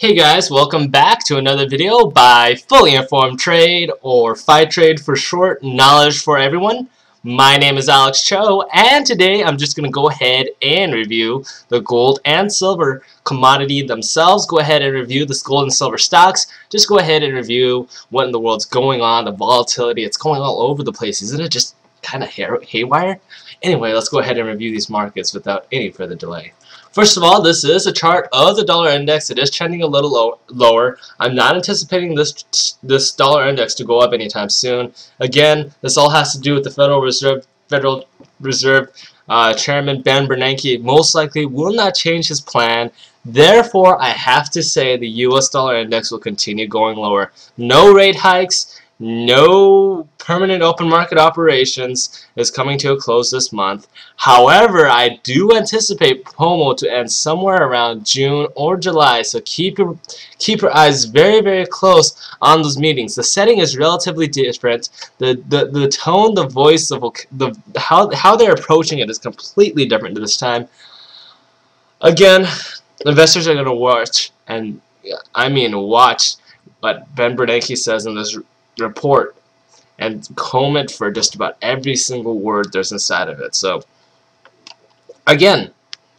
Hey guys, welcome back to another video by Fully Informed Trade, or Fitrade for short, knowledge for everyone. My name is Alex Cho, and today I'm just going to go ahead and review the gold and silver commodity themselves. Go ahead and review this gold and silver stocks. Just go ahead and review what in the world's going on, the volatility. It's going all over the place. Isn't it just kind of haywire? Anyway, let's go ahead and review these markets without any further delay. First of all, this is a chart of the dollar index. It is trending a little lower. I'm not anticipating this dollar index to go up anytime soon. Again, this all has to do with the Federal Reserve Chairman Ben Bernanke most likely will not change his plan. Therefore, I have to say the U.S. dollar index will continue going lower. No rate hikes. No permanent open market operations is coming to a close this month. However, I do anticipate POMO to end somewhere around June or July, so keep your eyes very close on those meetings. The setting is relatively different. The tone, the voice, how they're approaching it is completely different this time. Again, investors are going to watch, and I mean watch, what Ben Bernanke says in this report and comb it for just about every single word there's inside of it. So again,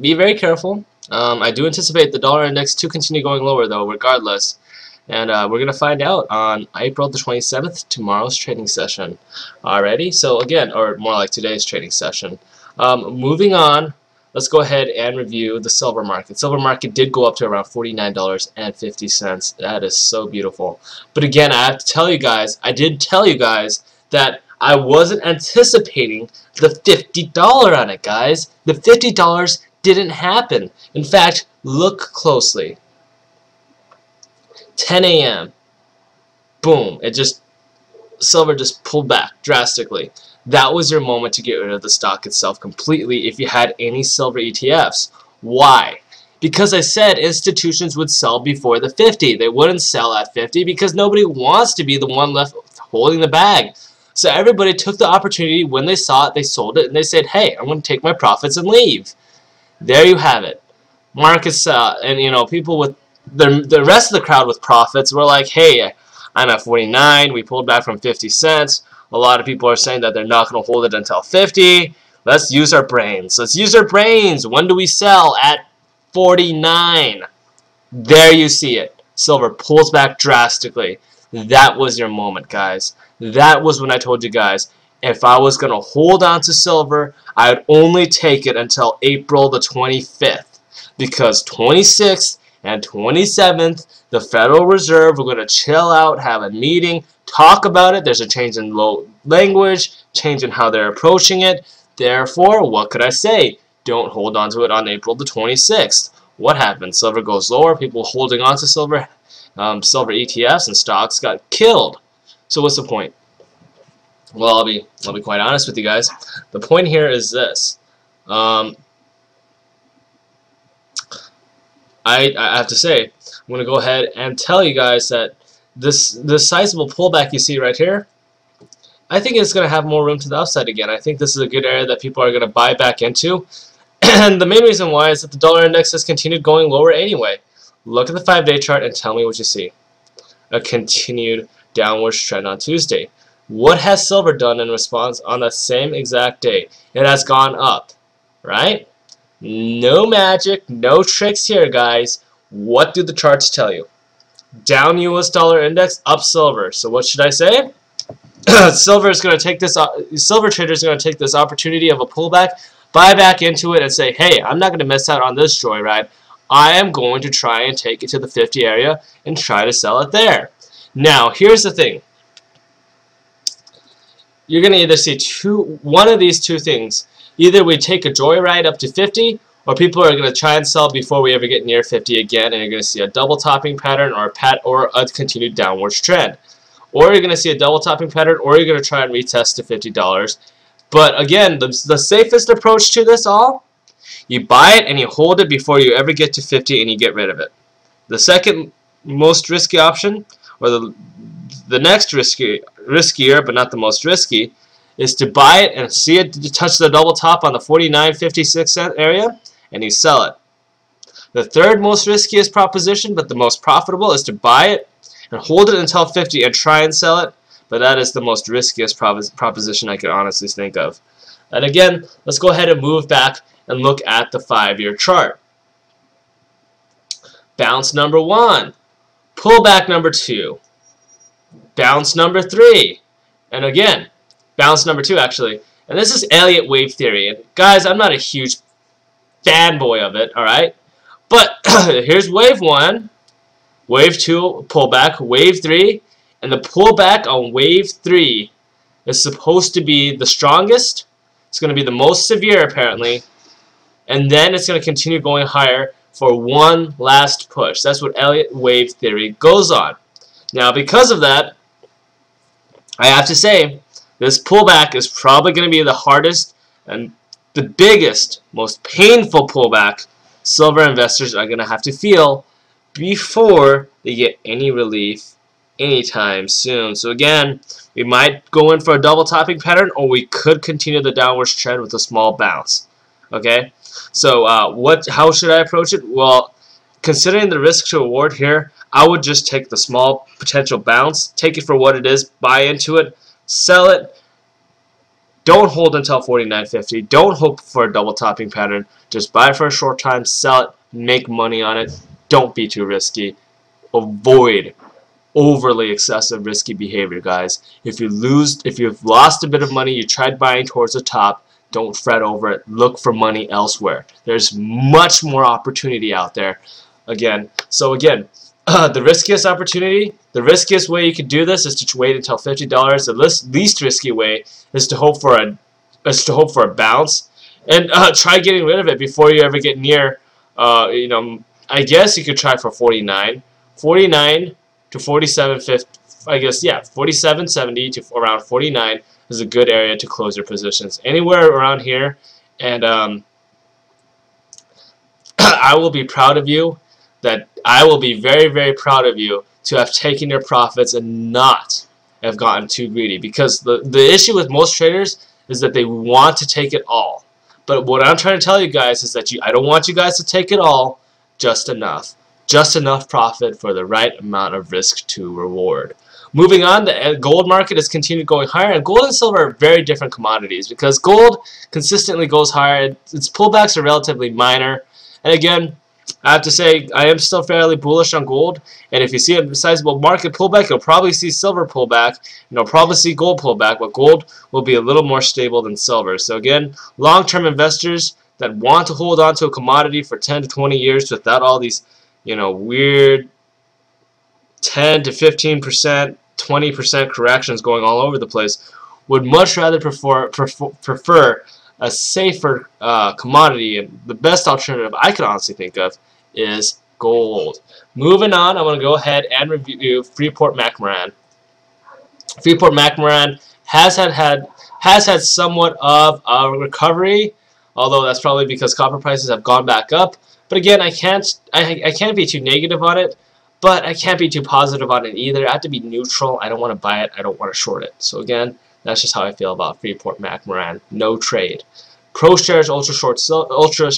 be very careful. I do anticipate the dollar index to continue going lower though, regardless, and we're gonna find out on April the 27th, tomorrow's trading session. Alrighty, so again, or more like today's trading session. Moving on, let's go ahead and review the silver market. Silver market did go up to around $49.50. That is so beautiful. But again, I have to tell you guys, I did tell you guys that I wasn't anticipating the $50 on it, guys. The $50 didn't happen. In fact, look closely. 10 a.m. Boom. Silver just pulled back drastically. That was your moment to get rid of the stock itself completely if you had any silver ETFs. Why? Because I said institutions would sell before the 50. They wouldn't sell at 50 because nobody wants to be the one left holding the bag. So everybody took the opportunity when they saw it, they sold it, and they said, hey, I'm going to take my profits and leave. There you have it. Markets, and you know, people with the rest of the crowd with profits were like, hey, I'm at 49, we pulled back from 50 cents. A lot of people are saying that they're not going to hold it until 50. Let's use our brains. Let's use our brains. When do we sell? At 49. There you see it. Silver pulls back drastically. That was your moment, guys. That was when I told you guys, if I was going to hold on to silver, I would only take it until April the 25th. Because 26th and 27th, the Federal Reserve, we're going to chill out, have a meeting, talk about it. There's a change in language, change in how they're approaching it. Therefore, what could I say? Don't hold on to it on April the 26th. What happened? Silver goes lower. People holding on to silver, silver ETFs and stocks got killed. So what's the point? Well, I'll be quite honest with you guys. The point here is this. I have to say, I'm going to go ahead and tell you guys that this sizable pullback you see right here, I think it's going to have more room to the upside again. I think this is a good area that people are going to buy back into. And the main reason why is that the dollar index has continued going lower anyway. Look at the 5-day chart and tell me what you see. A continued downward trend on Tuesday. What has silver done in response on the same exact day? It has gone up, right? No magic, no tricks here, guys. What do the charts tell you? Down U.S. dollar index, up silver. So what should I say? Silver is going to take this. Silver traders are going to take this opportunity of a pullback, buy back into it, and say, "Hey, I'm not going to miss out on this joyride. I am going to try and take it to the 50 area and try to sell it there." Now, here's the thing. You're going to either see one of these two things. Either we take a joyride up to 50, or people are going to try and sell before we ever get near 50 again, and you're going to see a double topping pattern or a continued downward trend. Or you're going to see a double topping pattern, or you're going to try and retest to $50. But again, the safest approach to this all, you buy it and you hold it before you ever get to 50 and you get rid of it. The second most risky option, or the next riskier but not the most risky, is to buy it and see it touch the double top on the 49.56 cent area, and you sell it. The third most riskiest proposition, but the most profitable, is to buy it and hold it until 50 and try and sell it. But that is the most riskiest proposition I could honestly think of. And again, let's go ahead and move back and look at the 5-year chart. Bounce number 1. Pullback number 2. Bounce number 3. And again, bounce number 2 actually. And this is Elliott wave theory. And guys, I'm not a huge fanboy of it, alright? But here's wave 1, wave 2, pullback, wave 3, and the pullback on wave 3 is supposed to be the strongest. It's going to be the most severe apparently, and then it's going to continue going higher for one last push. That's what Elliott wave theory goes on. Now because of that, I have to say this pullback is probably going to be the hardest and the biggest, most painful pullback silver investors are going to have to feel before they get any relief anytime soon. So again, we might go in for a double topping pattern, or we could continue the downwards trend with a small bounce. Okay, so how should I approach it? Well, considering the risk to reward here, I would just take the small potential bounce, take it for what it is, buy into it, sell it. Don't hold until 49.50. Don't hope for a double topping pattern. Just buy it for a short time, sell it, make money on it. Don't be too risky. Avoid overly excessive risky behavior, guys. If you've lost a bit of money, you tried buying towards the top, don't fret over it. Look for money elsewhere. There's much more opportunity out there. The riskiest opportunity, the riskiest way you could do this is to wait until $50. The least risky way is to hope for a bounce and try getting rid of it before you ever get near. I guess you could try for 49 to 47.50. I guess 47.70 to around 49 is a good area to close your positions. Anywhere around here, and I will be proud of you. I will be very, very proud of you to have taken your profits and not have gotten too greedy, because the issue with most traders is that they want to take it all. But what I'm trying to tell you guys is that I don't want you guys to take it all, just enough profit for the right amount of risk to reward. Moving on, the gold market has continued going higher, and gold and silver are very different commodities because gold consistently goes higher. Its pullbacks are relatively minor, and again, I have to say, I am still fairly bullish on gold, and if you see a sizable market pullback, you'll probably see silver pullback, and you'll probably see gold pullback, but gold will be a little more stable than silver. So again, long-term investors that want to hold on to a commodity for 10 to 20 years without all these, weird 10 to 15%, 20% corrections going all over the place, would much rather prefer a safer commodity, and the best alternative I could honestly think of is gold. Moving on, I want to go ahead and review Freeport-McMoRan. Freeport-McMoRan has had somewhat of a recovery, although that's probably because copper prices have gone back up. But again, I can't be too negative on it, but I can't be too positive on it either. I have to be neutral. I don't want to buy it. I don't want to short it. So again, that's just how I feel about Freeport-McMoRan. No trade. ProShares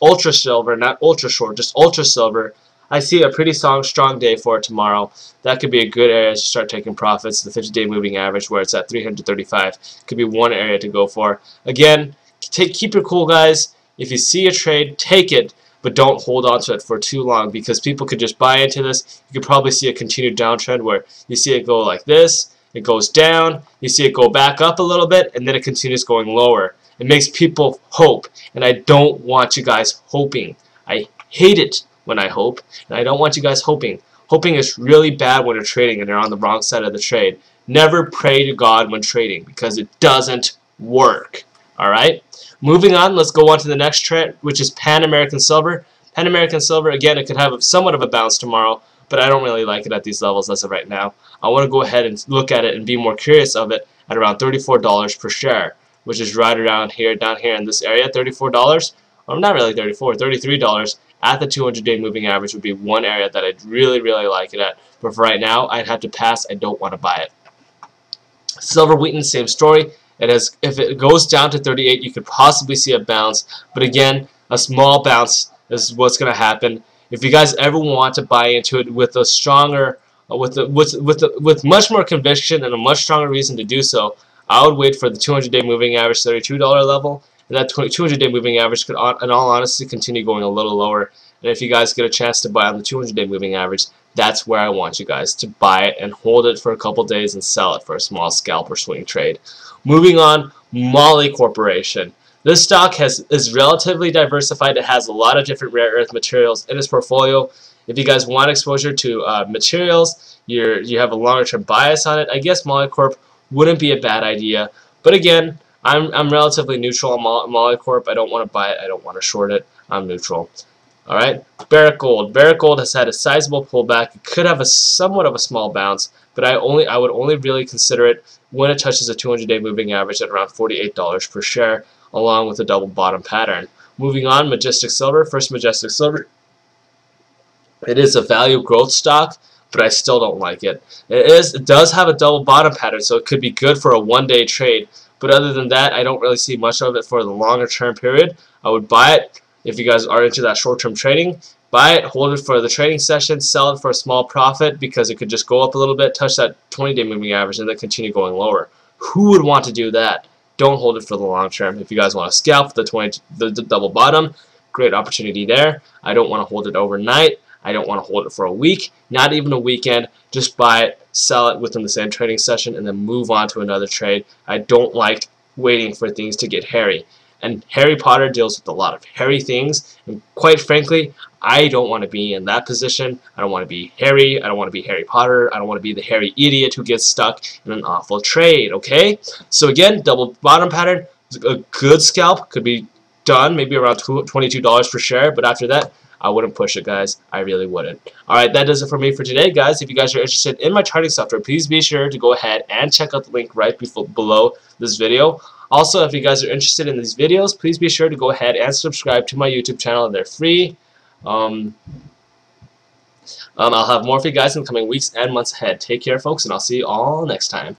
ultra silver, not ultra short, just ultra silver. I see a pretty strong day for it tomorrow. That could be a good area to start taking profits. The 50-day moving average, where it's at 335, could be one area to go for. Again, keep your cool, guys. If you see a trade, take it, but don't hold on to it for too long, because people could just buy into this. You could probably see a continued downtrend where you see it go like this, it goes down, you see it go back up a little bit, and then it continues going lower. It makes people hope, and I don't want you guys hoping. I hate it when I hope, and I don't want you guys hoping. Hoping is really bad when you're trading and you're on the wrong side of the trade. Never pray to God when trading, because it doesn't work. Alright? Moving on, let's go on to the next trend, which is Pan American Silver. Pan American Silver, again, it could have somewhat of a bounce tomorrow, but I don't really like it at these levels as of right now. I want to go ahead and look at it and be more curious of it at around $34 per share, which is right around here, down here in this area. $34, or not really $34, $33 at the 200-day moving average would be one area that I'd really, really like it at. But for right now, I'd have to pass. I don't want to buy it. Silver Wheaton, same story. If it goes down to 38, you could possibly see a bounce. But again, a small bounce is what's going to happen. If you guys ever want to buy into it with a stronger, with much more conviction and a much stronger reason to do so, I would wait for the 200-day moving average $32 level, and that 200-day moving average could, in all honesty, continue going a little lower. And if you guys get a chance to buy on the 200-day moving average, that's where I want you guys to buy it and hold it for a couple days and sell it for a small scalp or swing trade. Moving on, Moly Corporation. This stock is relatively diversified. It has a lot of different rare earth materials in its portfolio. If you guys want exposure to materials, you have a longer term bias on it, I guess Moly Corp wouldn't be a bad idea. But again, I'm relatively neutral on Moly Corp. I don't want to buy it. I don't want to short it. I'm neutral. All right, Barrick Gold. Barrick Gold has had a sizable pullback. It could have somewhat of a small bounce, but I would only really consider it when it touches a 200-day moving average at around $48 per share, along with a double bottom pattern. Moving on, Majestic Silver. First, Majestic Silver. It is a value growth stock, but I still don't like it. It does have a double bottom pattern, so it could be good for a one-day trade. But other than that, I don't really see much of it for the longer term period. I would buy it if you guys are into that short-term trading. Buy it, hold it for the trading session, sell it for a small profit because it could just go up a little bit, touch that 20-day moving average, and then continue going lower. Who would want to do that? Don't hold it for the long term. If you guys want to scalp the double bottom, great opportunity there. I don't want to hold it overnight. I don't want to hold it for a week, not even a weekend. Just buy it, sell it within the same trading session, and then move on to another trade. I don't like waiting for things to get hairy. And Harry Potter deals with a lot of hairy things, and quite frankly, I don't want to be in that position. I don't want to be Harry. I don't want to be Harry Potter. I don't want to be the hairy idiot who gets stuck in an awful trade, okay? So again, double bottom pattern, a good scalp, could be done maybe around $22 per share, but after that, I wouldn't push it, guys. I really wouldn't. Alright, that does it for me for today, guys. If you guys are interested in my charting software, please be sure to go ahead and check out the link right below this video. Also, if you guys are interested in these videos, please be sure to go ahead and subscribe to my YouTube channel. They're free. I'll have more for you guys in the coming weeks and months ahead. Take care, folks, and I'll see you all next time.